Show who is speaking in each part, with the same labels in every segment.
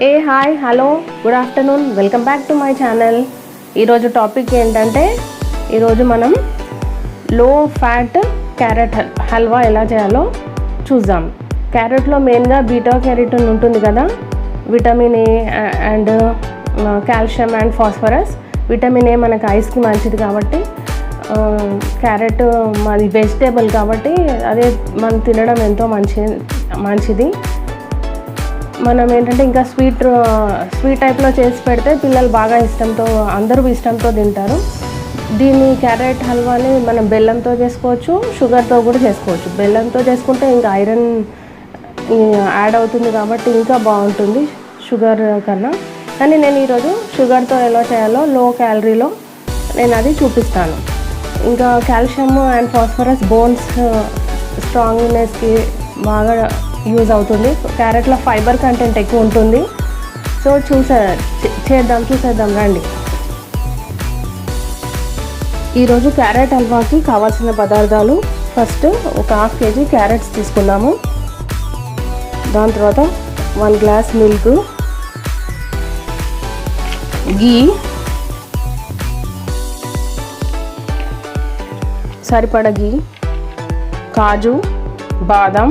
Speaker 1: A hi hello good afternoon welcome back to my channel. ఈరోజు topic ఏంటంటే ఈరోజు మనం లో ఫ్యాట్ క్యారెట్ హల్వా ఎలా చేయాలో చూద్దాం. క్యారెట్లో మెయిన్గా బీటా క్యారోటీన్ ఉంటుంది కదా, vitamin A and calcium and phosphorus. Vitamin A మనకు ఐస్కి మంచిది కాబట్టి, క్యారెట్ మాది వెజిటేబుల్ కాబట్టి అదే మనం తినడం ఎంతో మంచిది. మనం ఏంటంటే ఇంకా స్వీట్ టైప్లో చేసి పెడితే పిల్లలు బాగా అందరూ ఇష్టంతో తింటారు. దీన్ని క్యారెట్ హల్వాని మనం బెల్లంతో చేసుకోవచ్చు, షుగర్తో కూడా చేసుకోవచ్చు. బెల్లంతో చేసుకుంటే ఇంకా ఐరన్ యాడ్ అవుతుంది కాబట్టి ఇంకా బాగుంటుంది షుగర్ కన్నా. కానీ నేను ఈరోజు షుగర్తో ఎలా చేయాలో లో క్యాలరీలో నేను అది చూపిస్తాను. ఇంకా కాల్షియం అండ్ ఫాస్ఫరస్ బోన్స్ స్ట్రాంగ్నెస్కి బాగా యూజ్ అవుతుంది. క్యారెట్లో ఫైబర్ కంటెంట్ ఎక్కువ ఉంటుంది. సో చూసేద్దాం రండి. ఈరోజు క్యారెట్ హల్వాకి కావాల్సిన పదార్థాలు, ఫస్ట్ ఒక 1/2 kg క్యారెట్స్ తీసుకున్నాము. దాని తర్వాత 1 గ్లాస్ మిల్క్, గీ, సరిపడ గీ, కాజు, బాదం,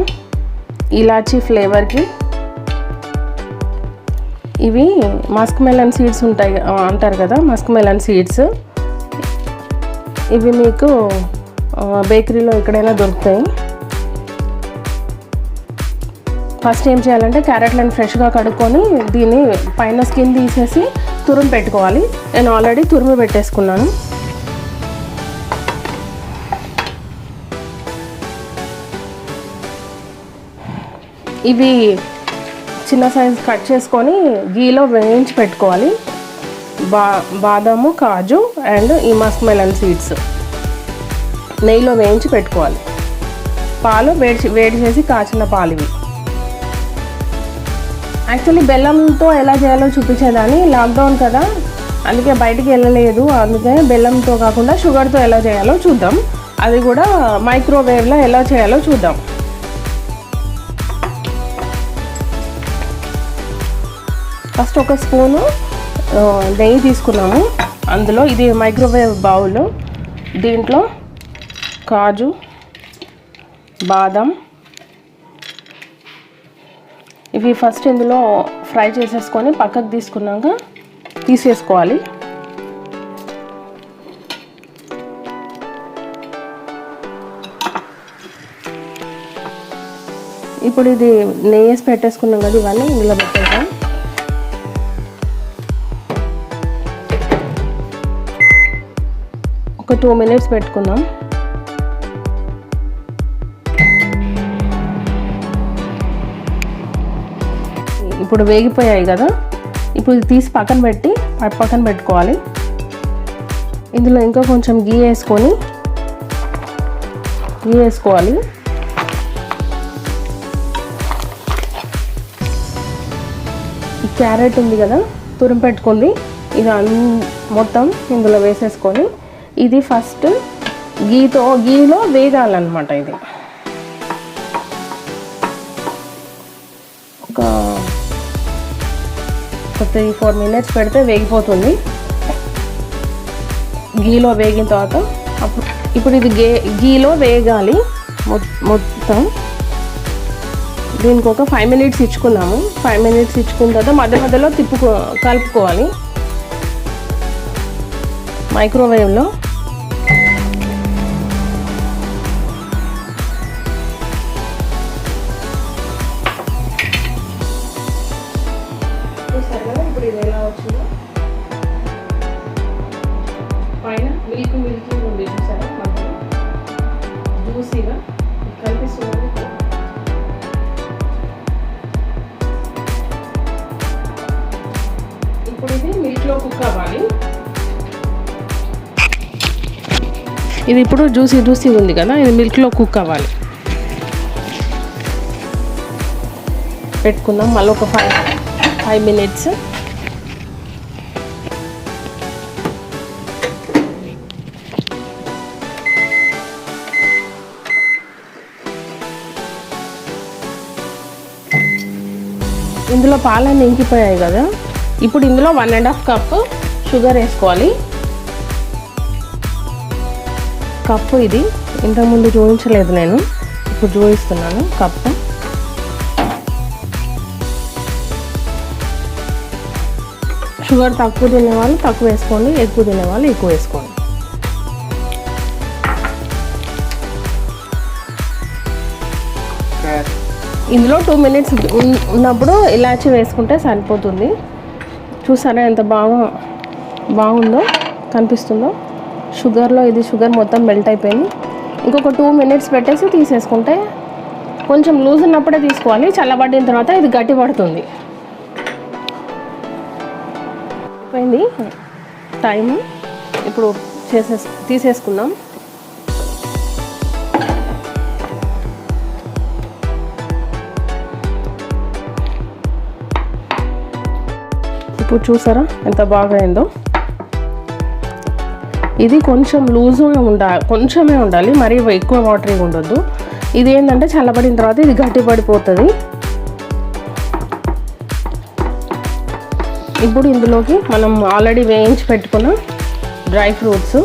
Speaker 1: ఇలాచీ ఫ్లేవర్కి. ఇవి మస్క్ మెలన్ సీడ్స్ ఉంటాయి అంటారు కదా, మస్క్ మెలన్ సీడ్స్. ఇవి మీకు బేకరీలో ఎక్కడైనా దొరుకుతాయి. ఫస్ట్ ఏం చేయాలంటే క్యారెట్లను ఫ్రెష్గా కడుక్కొని దీన్ని పైన స్కిన్ తీసేసి తురుము పెట్టుకోవాలి. నేను ఆల్రెడీ తురుము పెట్టేసుకున్నాను. ఇవి చిన్న సైజ్ కట్ చేసుకొని గీలో వేయించి పెట్టుకోవాలి. బాదాము, కాజు అండ్ ఈ మస్క్ మెలన్ సీడ్స్ నెయ్యిలో వేయించి పెట్టుకోవాలి. పాలు వేడి చేసి కాచిన పాలు ఇవి. యాక్చువల్లీ బెల్లంతో ఎలా చేయాలో చూపించేదాన్ని, లాక్డౌన్ కదా అందుకే బయటికి వెళ్ళలేదు. అందుకే బెల్లంతో కాకుండా షుగర్తో ఎలా చేయాలో చూద్దాం. అది కూడా మైక్రోవేవ్లో ఎలా చేయాలో చూద్దాం. ఫస్ట్ ఒక స్పూను నెయ్యి తీసుకున్నాము. అందులో ఇది మైక్రోవేవ్ బౌల్. దీంట్లో కాజు, బాదం ఇవి ఫస్ట్ ఇందులో ఫ్రై చేసేసుకొని పక్కకు తీసేసుకోవాలి. ఇప్పుడు ఇది నెయ్యి వేసి పెట్టేసుకున్నాం కదా, ఇవన్నీ ఇందులో పెట్టేసాం. ఒక 2 minutes పెట్టుకుందాం. ఇప్పుడు వేగిపోయాయి కదా, ఇప్పుడు తీసి పక్కన పెట్టుకోవాలి. ఇందులో ఇంకా కొంచెం గీ వేసుకోవాలి. ఈ క్యారెట్ ఉంది కదా తురుము పెట్టుకుంది, ఇది మొత్తం ఇందులో వేసేసుకొని ఇది ఫస్ట్ గీలో వేగాలన్నమాట. ఇది ఒక 3-4 minutes పెడితే వేగిపోతుంది. గీలో వేగిన తర్వాత ఇప్పుడు ఇది గీలో వేగాలి మొత్తం. దీనికి ఒక 5 minutes ఇచ్చుకున్నాము. 5 minutes ఇచ్చుకున్న తర్వాత మధ్యలో కలుపుకోవాలి మైక్రోవేవ్లో. ఇప్పుడు ఇది ఎలా వచ్చిందో, పైన మిల్క్ ఉంది చూసారా, జ్యూసీగా కనిపిస్తుంది. ఇప్పుడు ఇది మిల్క్లో కుక్ అవ్వాలి. ఇది ఇప్పుడు జ్యూసీ ఉంది కదా, ఇది మిల్క్లో కుక్ అవ్వాలి. పెట్టుకుందాం మళ్ళీ ఒక 5 minutes. ఇందులో పాలన్నీ ఇంకిపోయాయి కదా. ఇప్పుడు ఇందులో 1.5 కప్ షుగర్ వేసుకోవాలి. కప్పు ఇది ఇంతకుముందు చూపించలేదు నేను, ఇప్పుడు చూపిస్తున్నాను. కప్పు షుగర్ తక్కువ తినేవాళ్ళు తక్కువ వేసుకోండి, ఎక్కువ తినేవాళ్ళు ఎక్కువ వేసుకోండి. ఇందులో 2 మినిట్స్ ఉన్నప్పుడు ఇలాచీ వేసుకుంటే సరిపోతుంది. చూసారా ఎంత బాగుందో కనిపిస్తుందో. షుగర్లో ఇది షుగర్ మొత్తం మెల్ట్ అయిపోయింది. ఇంకొక 2 మినిట్స్ పెట్టేసి తీసేసుకుంటే, కొంచెం లూజ్ ఉన్నప్పుడే తీసుకోవాలి, చల్లబడిన తర్వాత ఇది గట్టి పడుతుంది. అయిపోయింది టైం, ఇప్పుడు తీసేసుకుందాం. ఇప్పుడు చూసారా ఎంత బాగా అయిందో. ఇది కొంచెం లూజ్గా కొంచెమే ఉండాలి, మరీ ఎక్కువ వాటరీగా ఉండొద్దు. ఇది ఏంటంటే చల్లబడిన తర్వాత ఇది గట్టి పడిపోతుంది. ఇప్పుడు ఇందులోకి మనం ఆల్రెడీ వేయించి పెట్టుకున్న డ్రై ఫ్రూట్స్,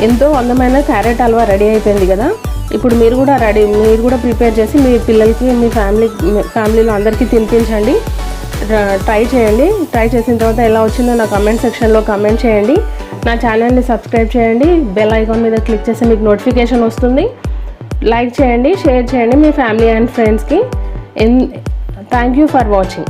Speaker 1: ఎంతో అందమైన క్యారెట్ హల్వా రెడీ అయిపోయింది కదా. ఇప్పుడు మీరు కూడా ప్రిపేర్ చేసి మీ పిల్లలకి, మీ ఫ్యామిలీలో అందరికీ తినిపించండి. ట్రై చేయండి. ట్రై చేసిన తర్వాత ఎలా వచ్చిందో నా కమెంట్ సెక్షన్లో కమెంట్ చేయండి. నా ఛానల్ని సబ్స్క్రైబ్ చేయండి. బెల్ ఐకాన్ మీద క్లిక్ చేస్తే మీకు నోటిఫికేషన్ వస్తుంది. లైక్ చేయండి, షేర్ చేయండి మీ ఫ్యామిలీ అండ్ ఫ్రెండ్స్కి. Thank you for watching.